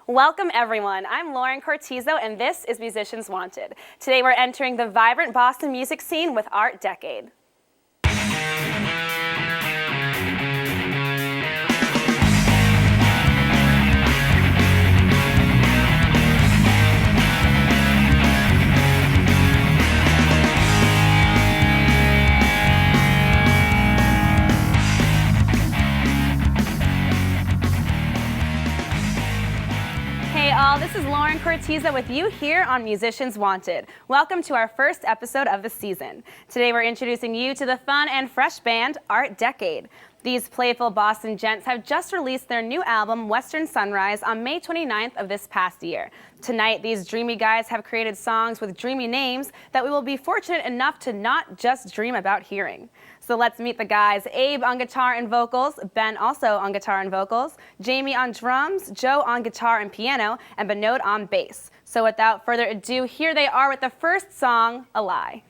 Welcome everyone, I'm Lauren Cortizo and this is Musicians Wanted. Today we're entering the vibrant Boston music scene with Art Decade. Hey all, this is Lauren Cortizo with you here on Musicians Wanted. Welcome to our first episode of the season. Today we're introducing you to the fun and fresh band Art Decade. These playful Boston gents have just released their new album Western Sunrise on May 29th of this past year. Tonight, these dreamy guys have created songs with dreamy names that we will be fortunate enough to not just dream about hearing. So let's meet the guys. Abe on guitar and vocals, Ben also on guitar and vocals, Jamie on drums, Joe on guitar and piano, and Binod on bass. So without further ado, here they are with the first song, A Lie.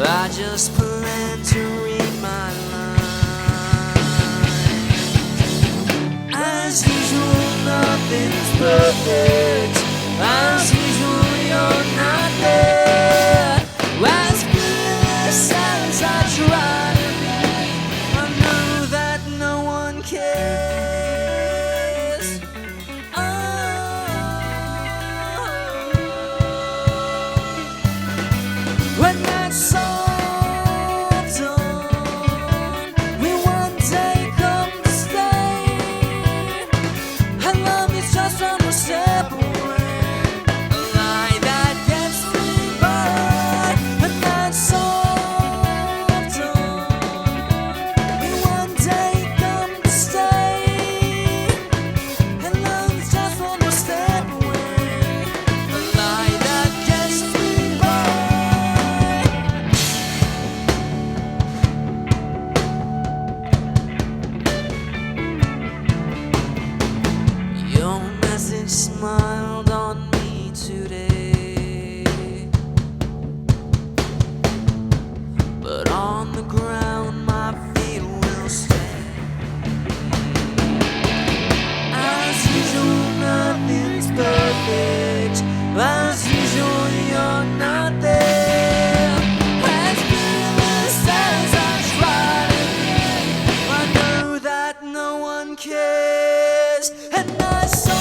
I just plan to read my line. As usual, nothing's perfect. As usual, you're not there. As fearless as I try to be, I know that no one cares. When that song smiled on me today, but on the ground my feet will stay. As usual, nothing's perfect. As usual, you're not there. As fearless as I try to be, I know that no one cares. And I saw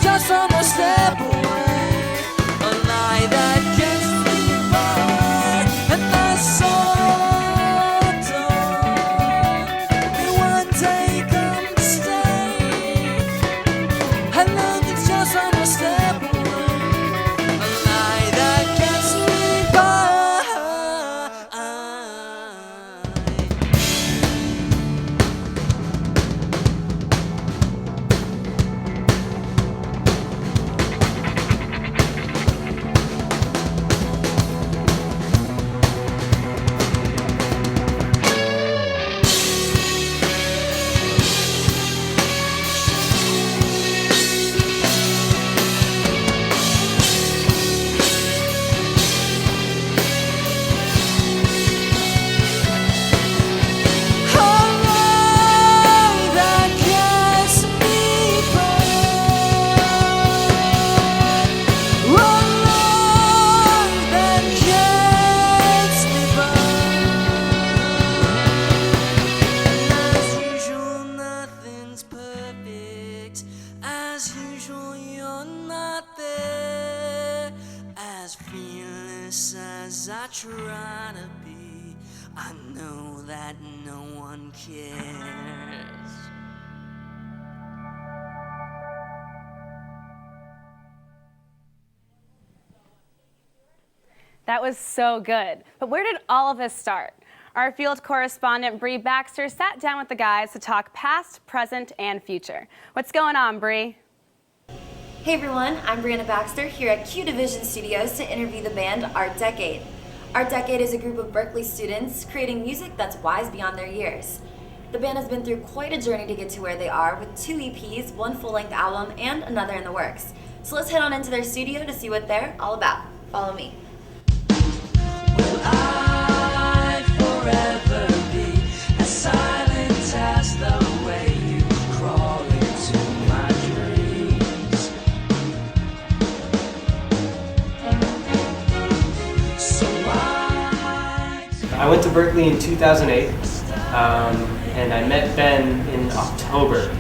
just one step away, a lie that gets me by, and I saw one day come to stay, and love is just one step away, a lie that gets me honest as I try to be, I know that no one cares. That was so good. But where did all of this start? Our field correspondent Bree Baxter sat down with the guys to talk past, present, and future. What's going on, Bree? Hey everyone, I'm Brianna Baxter here at Q Division Studios to interview the band Art Decade. Art Decade is a group of Berkeley students creating music that's wise beyond their years. The band has been through quite a journey to get to where they are, with 2 EPs, 1 full-length album, and another in the works. So let's head on into their studio to see what they're all about. Follow me. Will I forever be as silent as the way you crawl into my dreams? So I went to Berkeley in 2008, and I met Ben in October.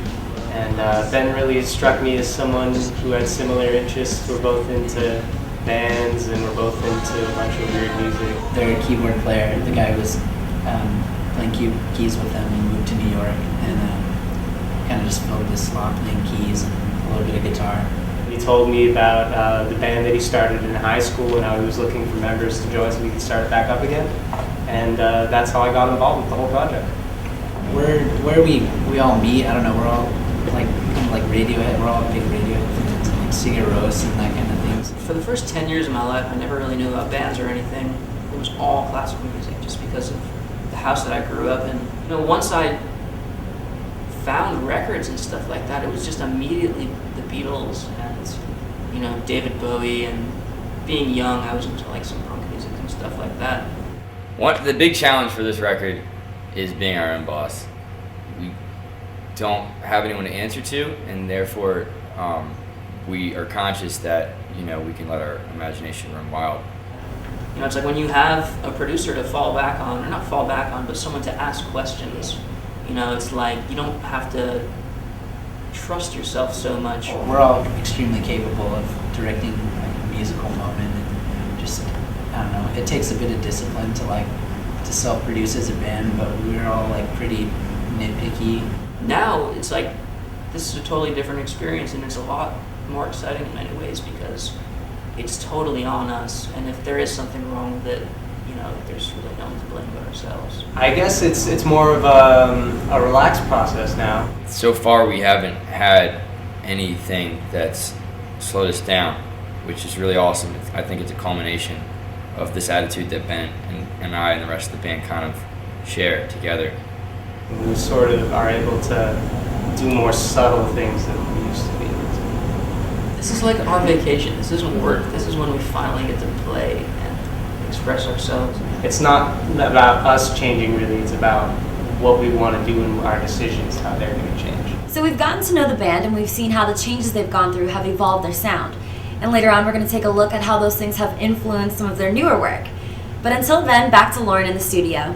And Ben really struck me as someone who had similar interests. We're both into bands, and we're both into a bunch of weird music. Their keyboard player, the guy was playing keys with them and moved to New York, and kind of just filled this slot playing keys and a little bit of guitar. He told me about the band that he started in high school and how he was looking for members to join so we could start it back up again. And that's how I got involved with the whole project. Where we all meet, I don't know, we're all kind of like Radiohead, we're all big Radiohead fans, and like Sigur Rós and that kind of things. For the first 10 years of my life, I never really knew about bands or anything. It was all classical music just because of the house that I grew up in. You know, once I found records and stuff like that, it was just immediately the Beatles and, you know, David Bowie, and being young, I was into like some punk music and stuff like that. The big challenge for this record is being our own boss. We don't have anyone to answer to, and therefore we are conscious that, you know, we can let our imagination run wild. You know, it's like when you have a producer to fall back on, or not fall back on, but someone to ask questions. You know, it's like you don't have to trust yourself so much. We're all extremely capable of directing like a musical moment, and just, I don't know, it takes a bit of discipline to self-produce as a band, but we're all like pretty nitpicky. Now it's like this is a totally different experience, and it's a lot more exciting in many ways because it's totally on us, and if there is something wrong with it, you know, there's really no one to blame but ourselves. I guess it's more of a relaxed process now. So far, we haven't had anything that's slowed us down, which is really awesome. I think it's a culmination of this attitude that Ben and I and the rest of the band kind of share together. We sort of are able to do more subtle things than we used to be able to. This is like our vacation. This isn't work. This is when we finally get to play and express ourselves. It's not about us changing really, it's about what we want to do and our decisions, how they're going to change. So we've gotten to know the band, and we've seen how the changes they've gone through have evolved their sound. And later on, we're going to take a look at how those things have influenced some of their newer work. But until then, back to Lauren in the studio.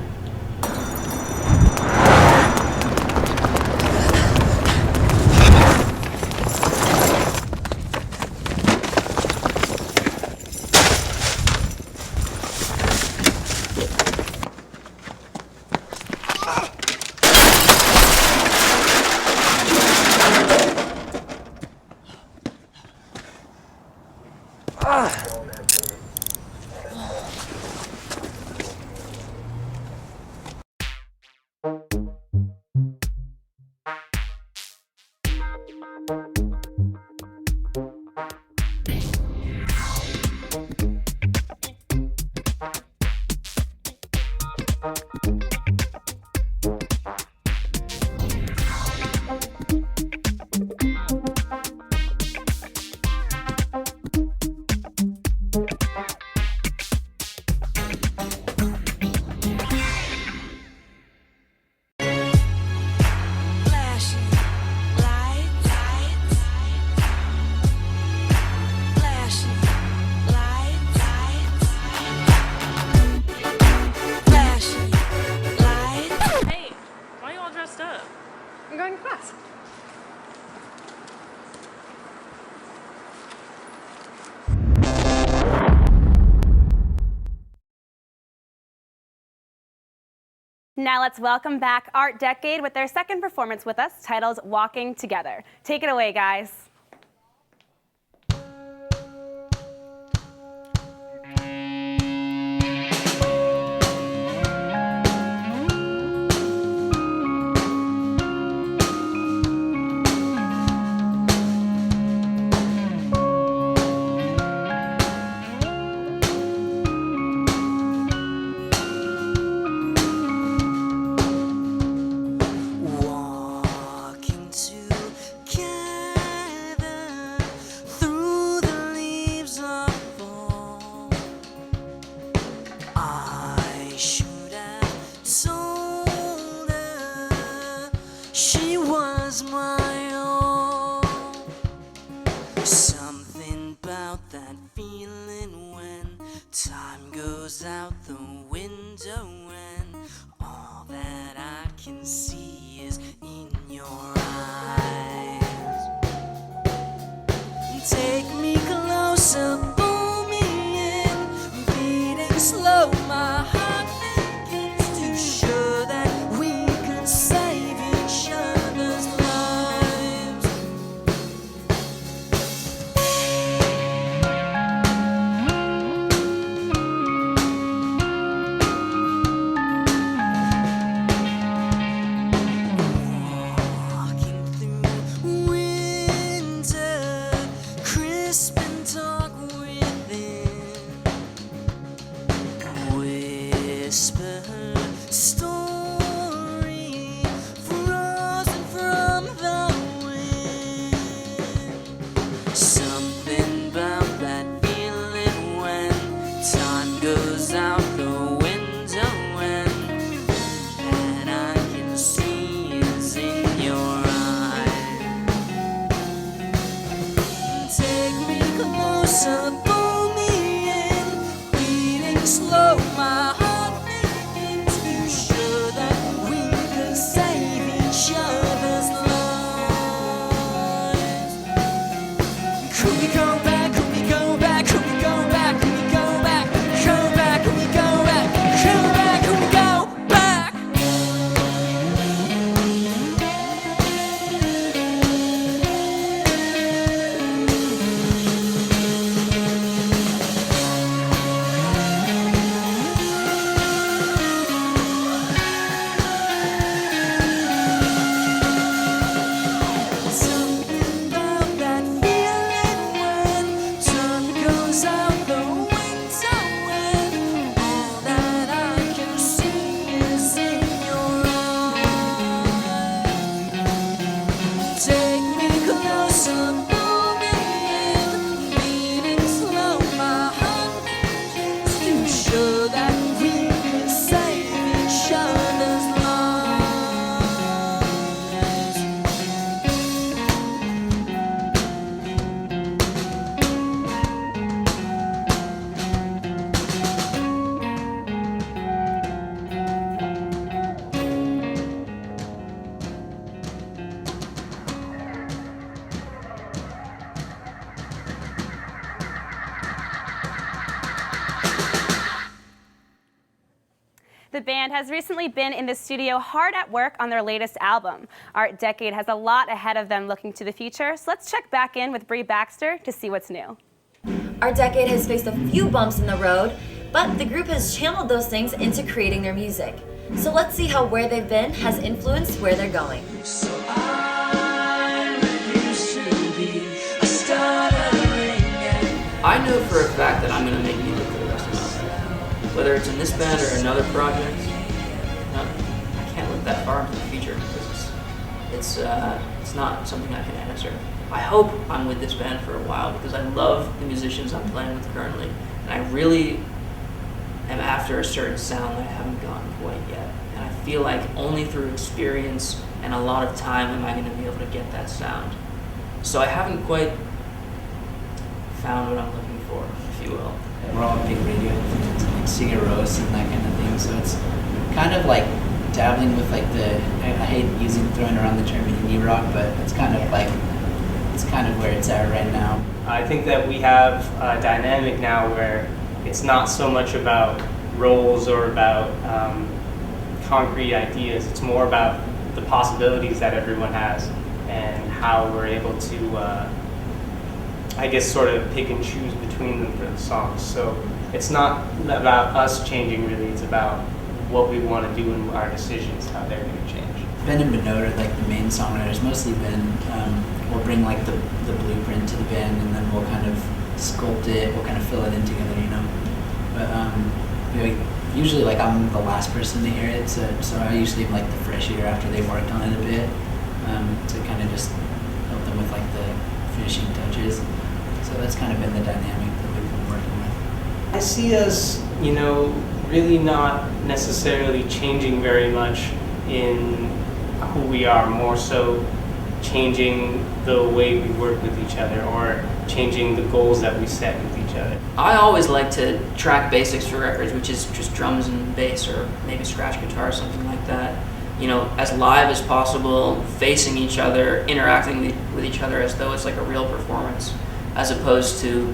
Now let's welcome back Art Decade with their second performance with us, titled Walking Together. Take it away, guys. Walking together through the leaves of fall. I should have told her she was my all. Something about that feeling when time goes out the window and all that I can see is in your eyes. Take me closer, pull me in, beating slow, my heart begins to show that we could save each other's lives. Walking through winter, crisp and dark within. Whisper her story, frozen from the wind. Something about that feeling when time goes out the window and that I can see is in your eyes. Take me closer, pull me in, beating slow, my heart begins to show that we could save each other's lives. Could we go back? Could we go back? Could we go back? Could we go back? Go back? Could we go back? Go back? Could we go back? Something about that feeling when time goes out the window and all that I can see is in your eyes. Take me closer, pull me in, beating slow, my heart begins to show that we can save each other's lives. The band has recently been in the studio hard at work on their latest album. Art Decade has a lot ahead of them looking to the future, so let's check back in with Bree Baxter to see what's new. Our Decade has faced a few bumps in the road, but the group has channeled those things into creating their music. So let's see how where they've been has influenced where they're going. So I refuse to be a stuttering and I know for a fact that I'm going to make music for the rest of my life. Whether it's in this band or another project, I can't look that far into the future because it's not something I can answer. I hope I'm with this band for a while because I love the musicians I'm playing with currently, and I really am after a certain sound that I haven't gotten quite yet. And I feel like only through experience and a lot of time am I going to be able to get that sound. So I haven't quite found what I'm looking for, if you will. We're all big radio fans, like Sigur Rós and that kind of thing. So it's kind of like dabbling with like the, I hate throwing around the term indie rock, but it's kind of like, it's kind of where it's at right now. I think that we have a dynamic now where it's not so much about roles or about concrete ideas. It's more about the possibilities that everyone has and how we're able to, I guess, sort of pick and choose between them for the songs. So it's not about us changing really, it's about what we want to do and our decisions, how they're going to change. Ben and Benoit are like the main songwriters. Mostly Ben will bring like the blueprint to the band, and then we'll kind of sculpt it, we'll kind of fill it in together, you know. But usually like I'm the last person to hear it, so I usually am like the fresh ear after they've worked on it a bit, to kind of just help them with like the finishing touches. So that's kind of been the dynamic that we've been working with. I see us, really not necessarily changing very much in who we are, more so changing the way we work with each other or changing the goals that we set with each other. I always like to track basics for records, which is just drums and bass or maybe scratch guitar or something like that. As live as possible, facing each other, interacting with each other as though it's like a real performance, as opposed to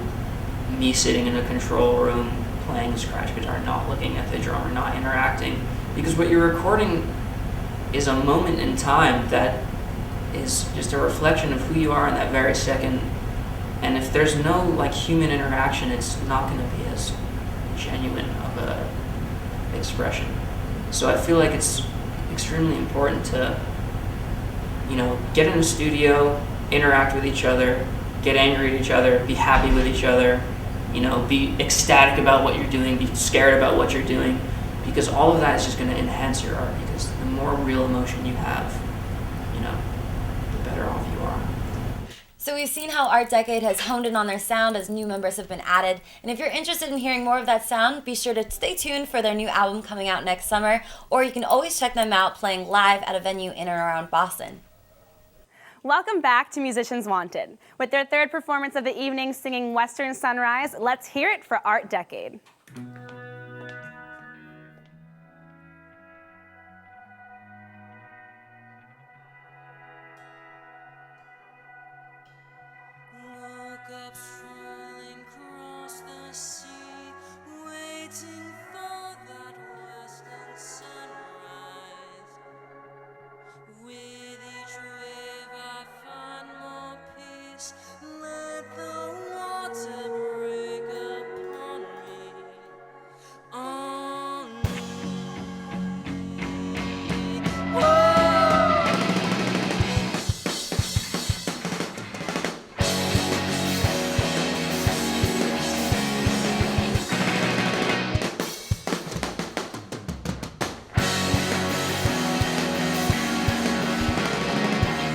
me sitting in a control room playing the scratch guitar, not looking at the drummer, not interacting. Because what you're recording is a moment in time that is just a reflection of who you are in that very second. And if there's no like human interaction, it's not going to be as genuine of a expression. So I feel like it's extremely important to, get in the studio, interact with each other, get angry at each other, be happy with each other, be ecstatic about what you're doing, be scared about what you're doing, because all of that is just going to enhance your art, because the more real emotion you have, the better off you are. So we've seen how Art Decade has honed in on their sound as new members have been added. And if you're interested in hearing more of that sound, be sure to stay tuned for their new album coming out next summer, or you can always check them out playing live at a venue in and around Boston. Welcome back to Musicians Wanted. With their third performance of the evening singing Western Sunrise, let's hear it for Art Decade. Woke up strolling across the sea, waiting for that western sunrise. With each wave I find more peace. Let the water break upon me. On me. Whoa.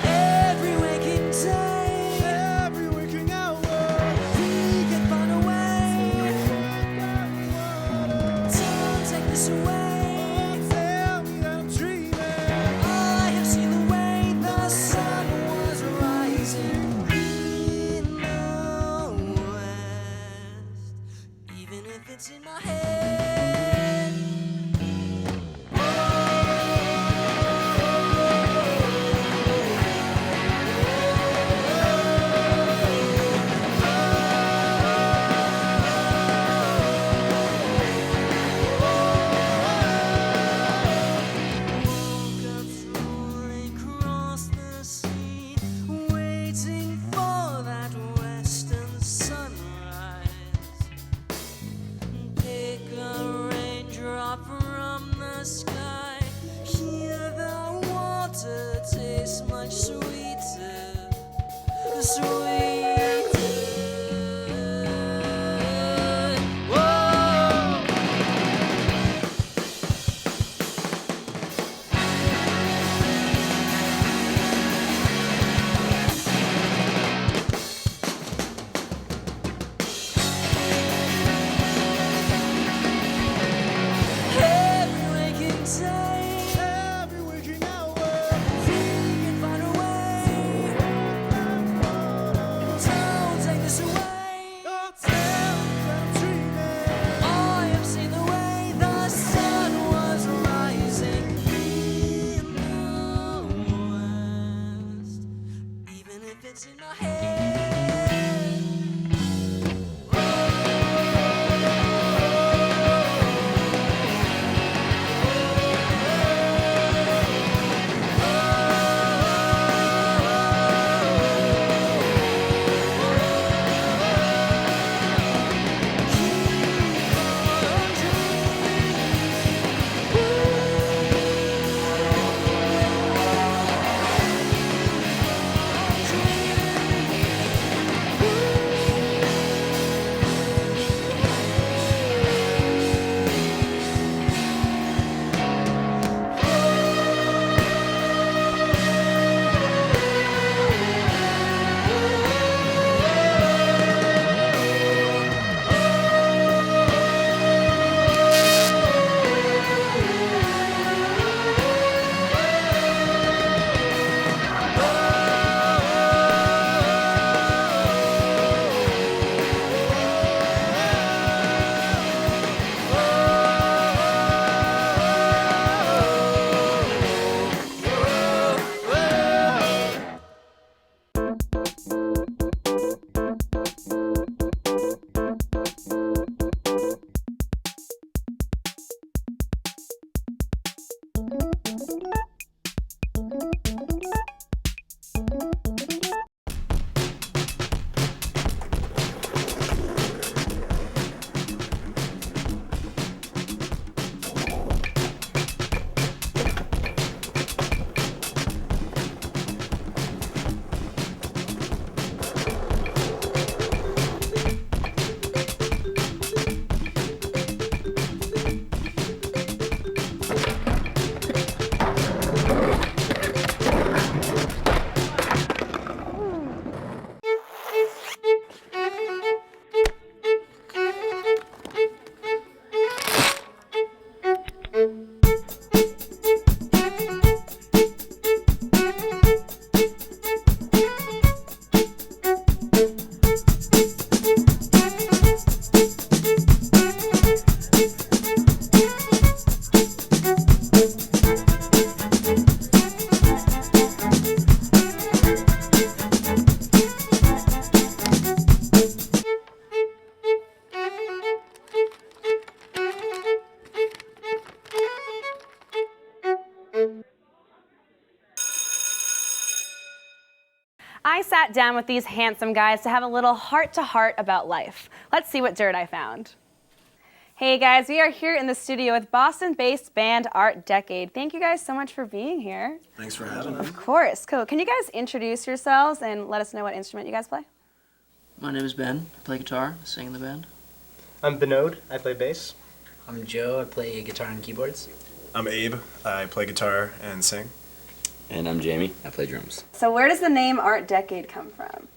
Every waking day, every waking hour, we get blown away. Don't take this away. Tell me that I'm dreaming. I have seen the way the sun was rising in the west, even if it's in my head. Woke up strolling across the sea, waiting for that western sunrise. Pick a I sat down with these handsome guys to have a little heart-to-heart about life. Let's see what dirt I found. Hey guys, we are here in the studio with Boston-based band Art Decade. Thank you guys so much for being here. Thanks for having us. Of course. Cool. Can you guys introduce yourselves and let us know what instrument you guys play? My name is Ben. I play guitar, sing in the band. I'm Binod. I play bass. I'm Joe. I play guitar and keyboards. I'm Abe. I play guitar and sing. And I'm Jamie. I play drums. So where does the name Art Decade come from?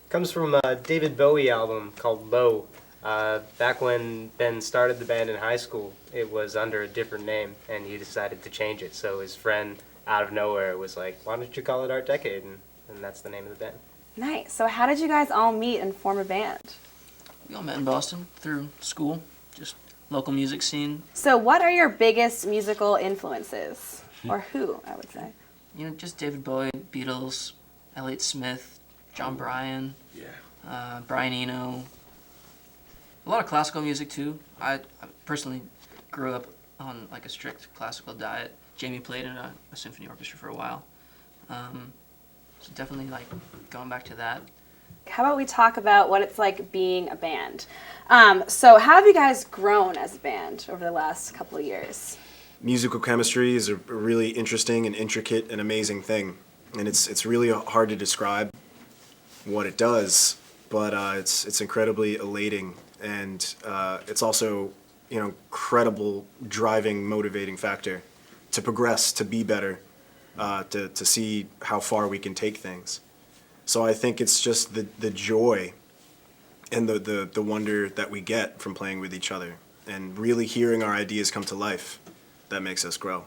Comes from a David Bowie album called Low. Back when Ben started the band in high school, it was under a different name, and he decided to change it. So his friend, out of nowhere, was like, "Why don't you call it Art Decade?" And that's the name of the band. Nice. So how did you guys all meet and form a band? We all met in Boston through school, just local music scene. So what are your biggest musical influences? Or who, I would say? You know, just David Bowie, Beatles, Elliott Smith, John Bryan, Brian Eno. A lot of classical music too. I personally grew up on like a strict classical diet. Jamie played in a symphony orchestra for a while. So definitely like going back to that. How about we talk about what it's like being a band? So how have you guys grown as a band over the last couple of years? Musical chemistry is a really interesting and intricate and amazing thing. And it's really hard to describe what it does, but it's incredibly elating. And it's also, incredible driving, motivating factor to progress, to be better, to see how far we can take things. So I think it's just the joy and the wonder that we get from playing with each other and really hearing our ideas come to life that makes us grow.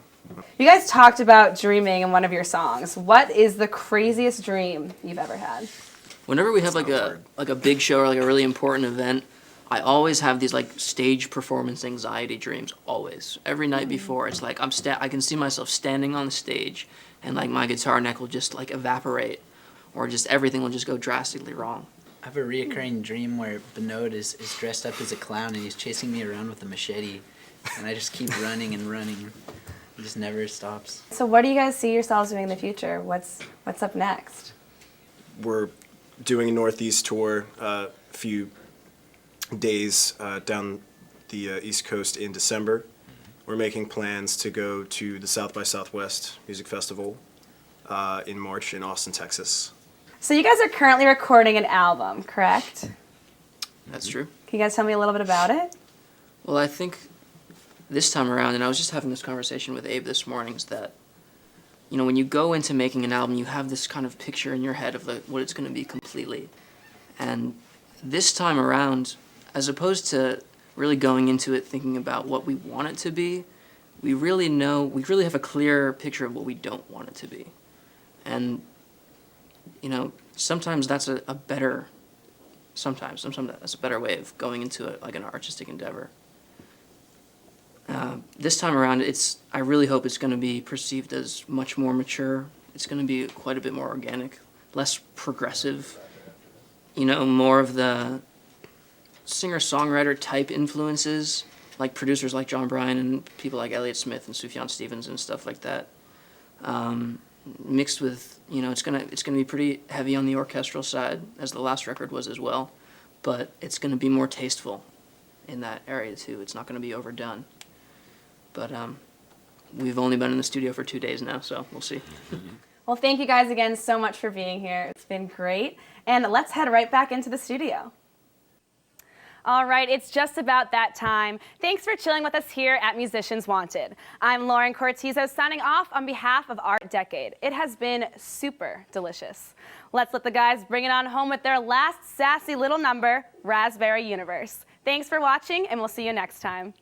You guys talked about dreaming in one of your songs. What is the craziest dream you've ever had? Whenever we have like a big show or like a really important event, I always have these like stage performance anxiety dreams. Always, every night before, it's like I can see myself standing on the stage, and like my guitar neck will just like evaporate, or just everything will just go drastically wrong. I have a reoccurring dream where Binod is dressed up as a clown and he's chasing me around with a machete, and I just keep running and running. It just never stops. So what do you guys see yourselves doing in the future? What's up next? We're doing a Northeast tour, a few days down the East Coast in December. We're making plans to go to the South by Southwest Music Festival in March in Austin, Texas. So you guys are currently recording an album, correct? That's true. Can you guys tell me a little bit about it? Well, I think this time around, and I was just having this conversation with Abe this morning, is that, when you go into making an album, you have this kind of picture in your head of what it's going to be completely. And this time around, as opposed to really going into it thinking about what we want it to be, we really have a clear picture of what we don't want it to be. And, sometimes that's a better way of going into it, like an artistic endeavor. This time around, I really hope it's going to be perceived as much more mature. It's going to be quite a bit more organic, less progressive, more of the singer-songwriter type influences, like producers like John Bryan and people like Elliott Smith and Sufjan Stevens and stuff like that. Mixed with, it's gonna be pretty heavy on the orchestral side, as the last record was as well, but it's gonna be more tasteful in that area too. It's not gonna be overdone. But we've only been in the studio for 2 days now, so we'll see. Well, thank you guys again so much for being here. It's been great. And let's head right back into the studio. All right, it's just about that time. Thanks for chilling with us here at Musicians Wanted. I'm Lauren Cortizo signing off on behalf of Art Decade. It has been super delicious. Let's let the guys bring it on home with their last sassy little number, Raspberry Universe. Thanks for watching, and we'll see you next time.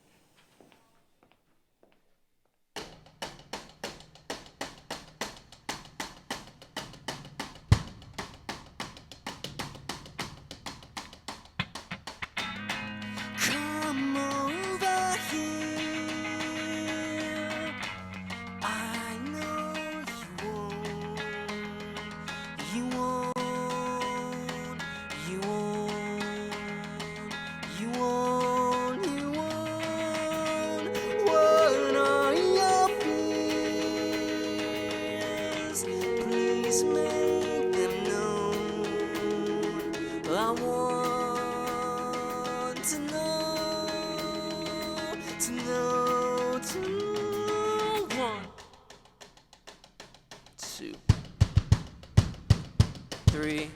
Come over here. I know you won't, you won't, you won't, you won't, you won't. to know to 1, 2, 3